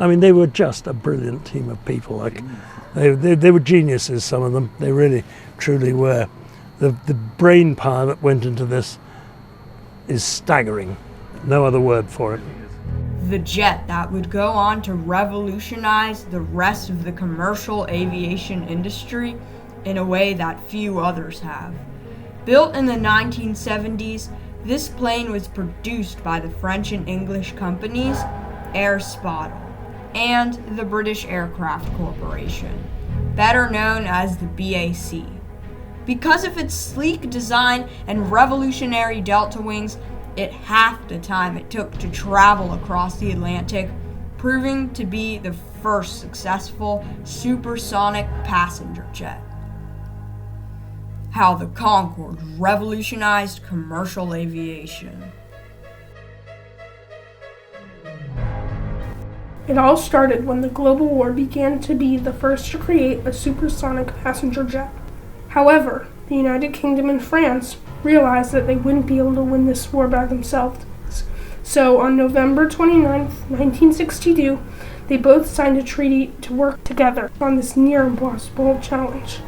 I mean, they were just a brilliant team of people. Like, they were geniuses, some of them. They really, truly were. The brain power that went into this is staggering. No other word for it. The jet that would go on to revolutionize the rest of the commercial aviation industry in a way that few others have. Built in the 1970s, this plane was produced by the French and English companies Kristall and the British Aircraft Corporation, better known as the BAC. Because of its sleek design and revolutionary delta wings, it halved the time it took to travel across the Atlantic, proving to be the first successful supersonic passenger jet. How the Concorde revolutionized commercial aviation. It all started when the global war began to be the first to create a supersonic passenger jet. However, the United Kingdom and France realized that they wouldn't be able to win this war by themselves. So on November 29, 1962, they both signed a treaty to work together on this near impossible challenge.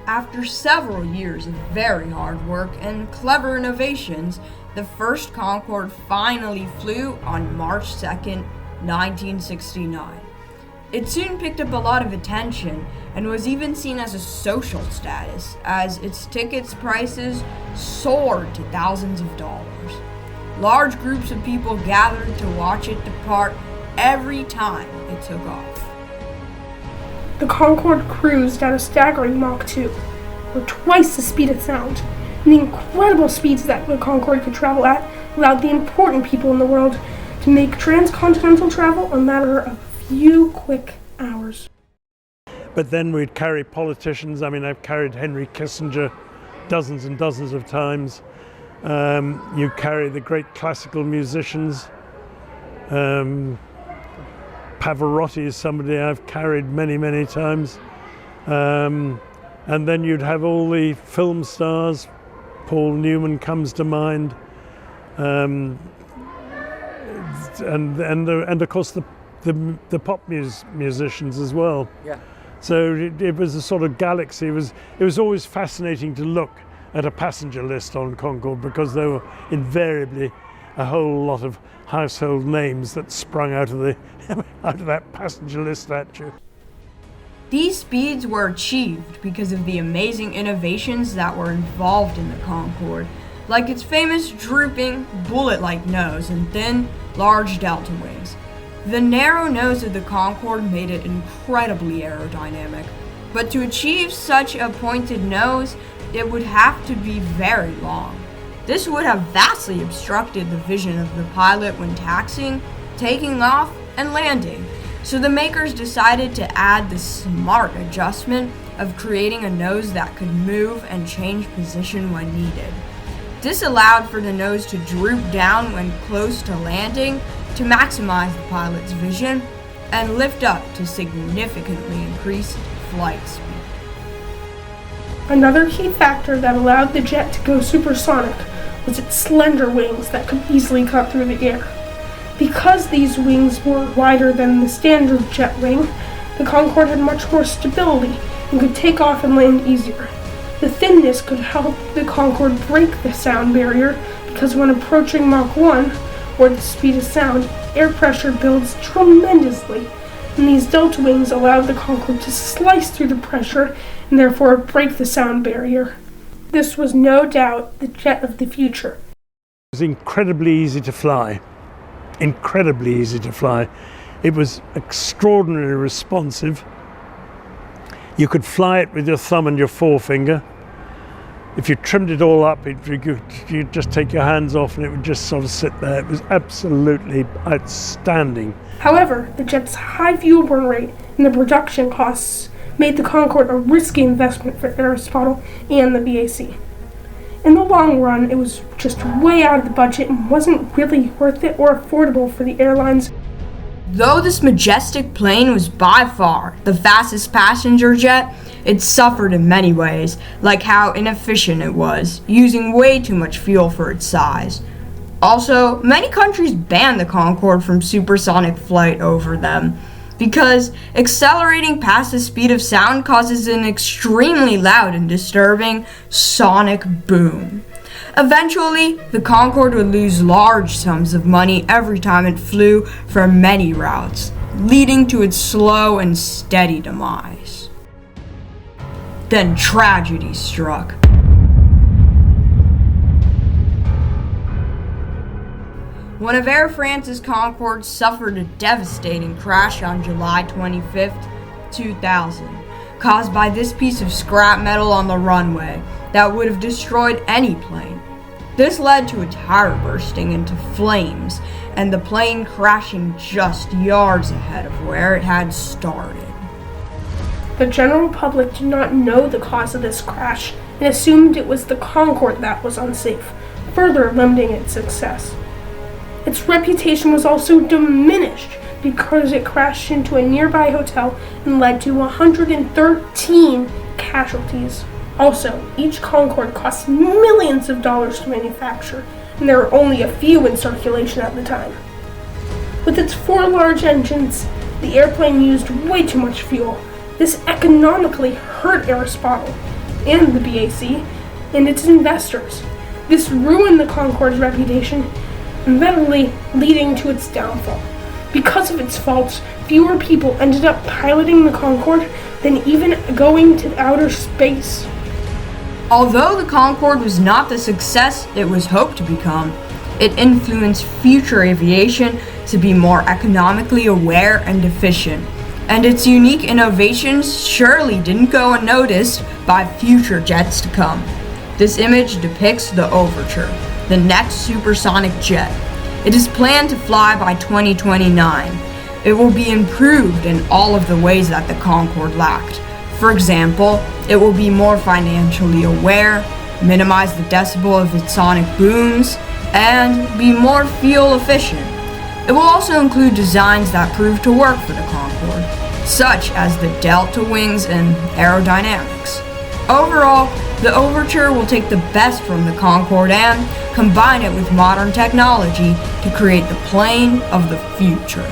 After several years of very hard work and clever innovations, the first Concorde finally flew on March 2nd, 1969. It soon picked up a lot of attention and was even seen as a social status, as its tickets prices soared to thousands of dollars. Large groups of people gathered to watch it depart every time it took off. The Concorde cruised at a staggering Mach 2, or twice the speed of sound, and the incredible speeds that the Concorde could travel at allowed the important people in the world to make transcontinental travel a matter of few quick hours. But then we'd carry politicians. I mean, I've carried Henry Kissinger dozens and dozens of times. You carry the great classical musicians. Pavarotti is somebody I've carried many, many times. And then you'd have all the film stars. Paul Newman comes to mind. And of course the pop musicians as well. Yeah. So it was a sort of galaxy. It was always fascinating to look at a passenger list on Concorde because there were invariably a whole lot of household names that sprung out of that passenger list statue. These speeds were achieved because of the amazing innovations that were involved in the Concorde, like its famous drooping, bullet-like nose and thin, large delta wings. The narrow nose of the Concorde made it incredibly aerodynamic, but to achieve such a pointed nose, it would have to be very long. This would have vastly obstructed the vision of the pilot when taxiing, taking off, and landing. So the makers decided to add the smart adjustment of creating a nose that could move and change position when needed. This allowed for the nose to droop down when close to landing to maximize the pilot's vision and lift up to significantly increase flight speed. Another key factor that allowed the jet to go supersonic was its slender wings that could easily cut through the air. Because these wings were wider than the standard jet wing, the Concorde had much more stability and could take off and land easier. The thinness could help the Concorde break the sound barrier because when approaching Mach 1, or the speed of sound, air pressure builds tremendously, and these delta wings allowed the Concorde to slice through the pressure and therefore break the sound barrier. This was no doubt the jet of the future. It was incredibly easy to fly. Incredibly easy to fly. It was extraordinarily responsive. You could fly it with your thumb and your forefinger. If you trimmed it all up, you'd just take your hands off and it would just sort of sit there. It was absolutely outstanding. However, the jet's high fuel burn rate and the production costs made the Concorde a risky investment for Kristall and the BAC. In the long run, it was just way out of the budget and wasn't really worth it or affordable for the airlines. Though this majestic plane was by far the fastest passenger jet, it suffered in many ways, like how inefficient it was, using way too much fuel for its size. Also, many countries ban the Concorde from supersonic flight over them because accelerating past the speed of sound causes an extremely loud and disturbing sonic boom. Eventually, the Concorde would lose large sums of money every time it flew for many routes, leading to its slow and steady demise. Then tragedy struck. One of Air France's Concordes suffered a devastating crash on July 25, 2000, caused by this piece of scrap metal on the runway that would have destroyed any plane. This led to a tire bursting into flames and the plane crashing just yards ahead of where it had started. The general public did not know the cause of this crash and assumed it was the Concorde that was unsafe, further limiting its success. Its reputation was also diminished because it crashed into a nearby hotel and led to 113 casualties. Also, each Concorde cost millions of dollars to manufacture, and there were only a few in circulation at the time. With its 4 large engines, the airplane used way too much fuel. This economically hurt Aristotle and the BAC and its investors. This ruined the Concorde's reputation, eventually leading to its downfall. Because of its faults, fewer people ended up piloting the Concorde than even going to outer space. Although the Concorde was not the success it was hoped to become, it influenced future aviation to be more economically aware and efficient, and its unique innovations surely didn't go unnoticed by future jets to come. This image depicts the Overture, the next supersonic jet. It is planned to fly by 2029. It will be improved in all of the ways that the Concorde lacked. For example, it will be more financially aware, minimize the decibel of its sonic booms, and be more fuel efficient. It will also include designs that prove to work for the Concorde, such as the delta wings and aerodynamics. Overall, the Overture will take the best from the Concorde and combine it with modern technology to create the plane of the future.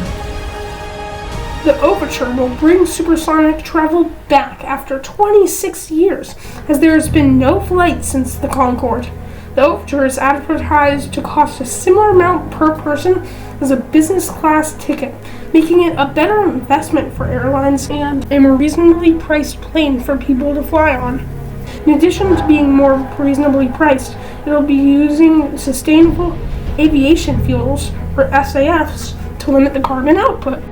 The Overture will bring supersonic travel back after 26 years, as there has been no flight since the Concorde. The Overture is advertised to cost a similar amount per person as a business class ticket, making it a better investment for airlines and a more reasonably priced plane for people to fly on. In addition to being more reasonably priced, it will be using sustainable aviation fuels, or SAFs, to limit the carbon output.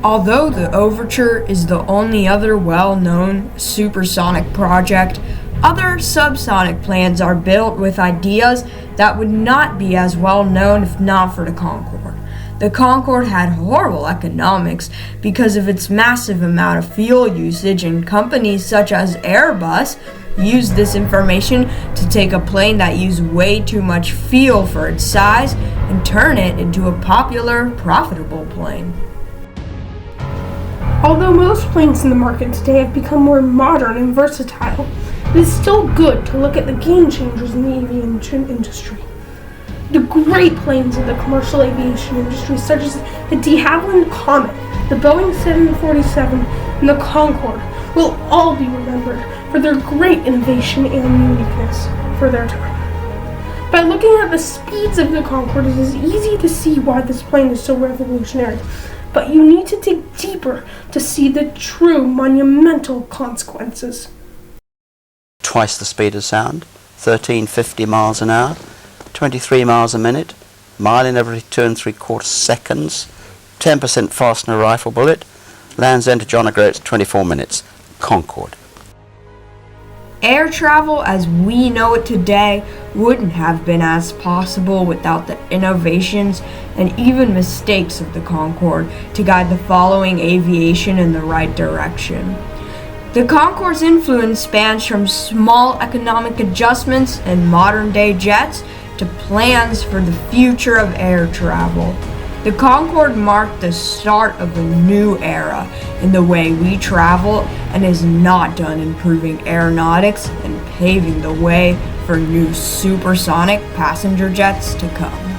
Although the Overture is the only other well-known supersonic project, other subsonic plans are built with ideas that would not be as well known if not for the Concorde. The Concorde had horrible economics because of its massive amount of fuel usage, and companies such as Airbus used this information to take a plane that used way too much fuel for its size and turn it into a popular, profitable plane. Although most planes in the market today have become more modern and versatile, it is still good to look at the game changers in the aviation industry. The great planes of the commercial aviation industry, such as the de Havilland Comet, the Boeing 747, and the Concorde, will all be remembered for their great innovation and uniqueness for their time. By looking at the speeds of the Concorde, it is easy to see why this plane is so revolutionary. But you need to dig deeper to see the true monumental consequences. Twice the speed of sound, 1350 miles an hour, 23 miles a minute, mile in every 2 3/4 seconds, 10% faster than a rifle bullet, lands into John O'Groats 24 minutes. Concorde. Air travel as we know it today wouldn't have been as possible without the innovations and even mistakes of the Concorde to guide the following aviation in the right direction. The Concorde's influence spans from small economic adjustments in modern-day jets to plans for the future of air travel. The Concorde marked the start of a new era in the way we travel and is not done improving aeronautics and paving the way for for new supersonic passenger jets to come.